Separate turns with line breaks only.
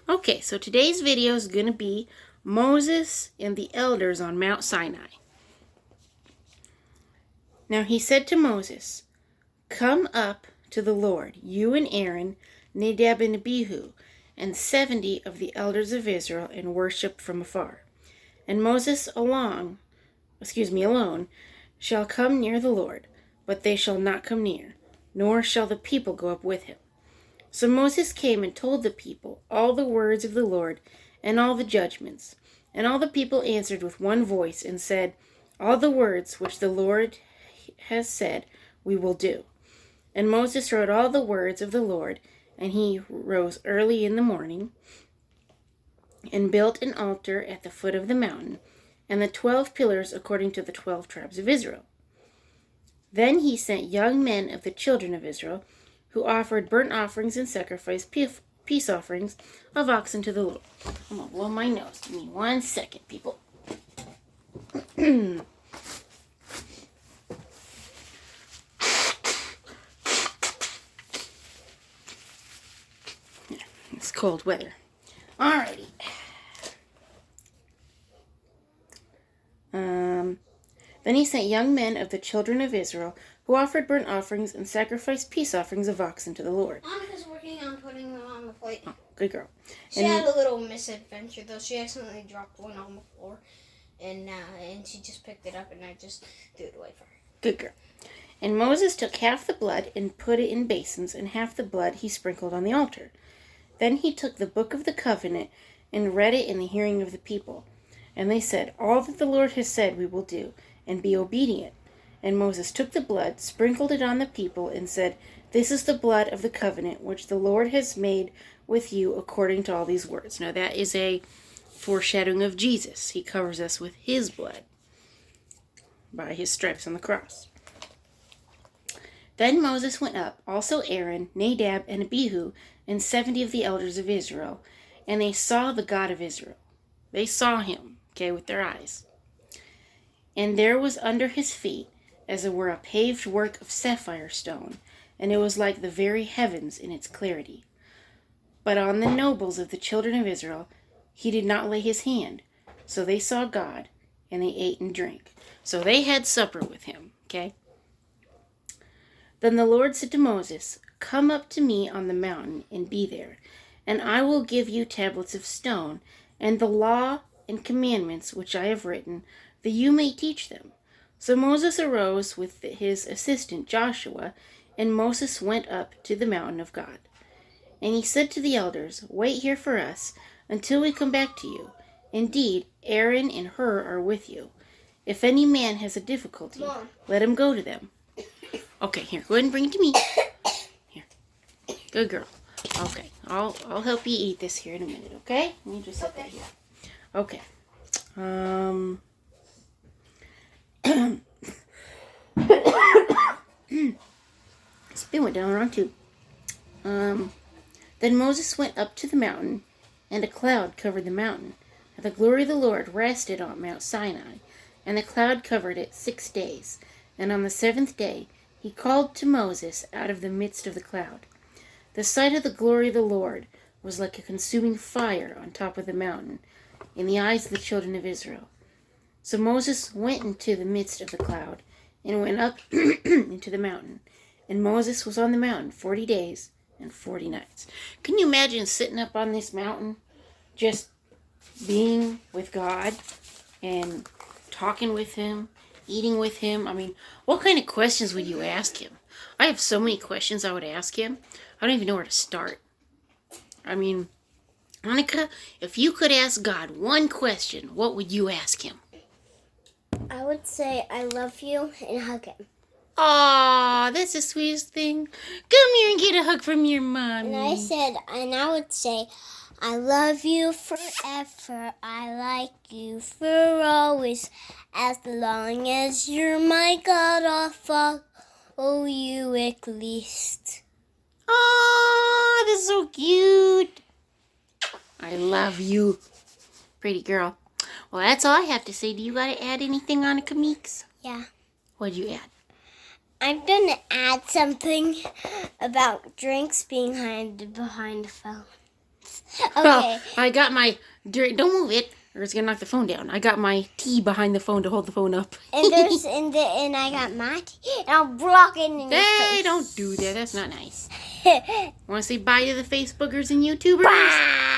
Okay, so today's video is going to be Moses and the elders on Mount Sinai. Now he said to Moses, "Come up to the Lord, you and Aaron, Nadab and Abihu, and 70 of the elders of Israel, and worship from afar. And Moses alone, shall come near the Lord, but they shall not come near, nor shall the people go up with him." So Moses came and told the people all the words of the Lord and all the judgments. And all the people answered with one voice and said, "All the words which the Lord has said we will do." And Moses wrote all the words of the Lord, and he rose early in the morning and built an altar at the foot of the mountain, and the 12 pillars according to the 12 tribes of Israel. Then he sent young men of the children of Israel, who offered burnt offerings and sacrificed peace offerings of oxen to the Lord. I'm going to blow my nose. Give me 1 second, people. It's cold weather. Alrighty. Then he sent young men of the children of Israel, who offered burnt offerings and sacrificed peace offerings of oxen to the Lord.
Monica's working on putting them on the plate.
Oh, good girl.
She had a little misadventure, though. She accidentally dropped one on the floor, and she just picked it up, and I just threw it away for her.
Good girl. And Moses took half the blood and put it in basins, and half the blood he sprinkled on the altar. Then he took the book of the covenant and read it in the hearing of the people. And they said, "All that the Lord has said we will do, and be obedient." And Moses took the blood, sprinkled it on the people, and said, "This is the blood of the covenant which the Lord has made with you according to all these words." Now that is a foreshadowing of Jesus. He covers us with his blood by his stripes on the cross. Then Moses went up, also Aaron, Nadab, and Abihu, and 70 of the elders of Israel, and they saw the God of Israel. They saw him, with their eyes. And there was under his feet, as it were, a paved work of sapphire stone, and it was like the very heavens in its clarity. But on the nobles of the children of Israel he did not lay his hand. So they saw God, and they ate and drank. So they had supper with him, Then the Lord said to Moses, "Come up to me on the mountain and be there, and I will give you tablets of stone, and the law and commandments which I have written, that you may teach them." So Moses arose with his assistant Joshua, and Moses went up to the mountain of God. And he said to the elders, "Wait here for us until we come back to you. Indeed, Aaron and Hur are with you. If any man has a difficulty, let him go to them." Okay, here, go ahead and bring it to me. Here. Good girl. Okay, I'll help you eat this here in a minute, okay? Let me just set that here. Okay. Spin went down wrong too. Then Moses went up to the mountain, and a cloud covered the mountain. And the glory of the Lord rested on Mount Sinai, and the cloud covered it 6 days. And on the 7th day he called to Moses out of the midst of the cloud. The sight of the glory of the Lord was like a consuming fire on top of the mountain, in the eyes of the children of Israel. So Moses went into the midst of the cloud, and went up into the mountain. And Moses was on the mountain 40 days and 40 nights. Can you imagine sitting up on this mountain, just being with God, and talking with him, eating with him? I mean, what kind of questions would you ask him? I have so many questions I would ask him. I don't even know where to start. I mean, Monica, if you could ask God one question, what would you ask him?
I would say, "I love you," and hug him.
Aw, that's the sweetest thing. Come here and get a hug from your mommy.
And I would say, "I love you forever. I like you for always. As long as you're my God, I'll follow you at least."
Aw, that's so cute. I love you. Pretty girl. Well, that's all I have to say. Do you got to add anything, Annika Meeks?
Yeah.
What'd you add?
I'm going to add something about drinks being behind the phones. Okay.
I got my... Don't move it, or it's going to knock the phone down. I got my tea behind the phone to hold the phone up.
And I got my tea, and I'll block it in your
Hey,
face.
don't do that. That's not nice. Want to say bye to the Facebookers and YouTubers?
Bye.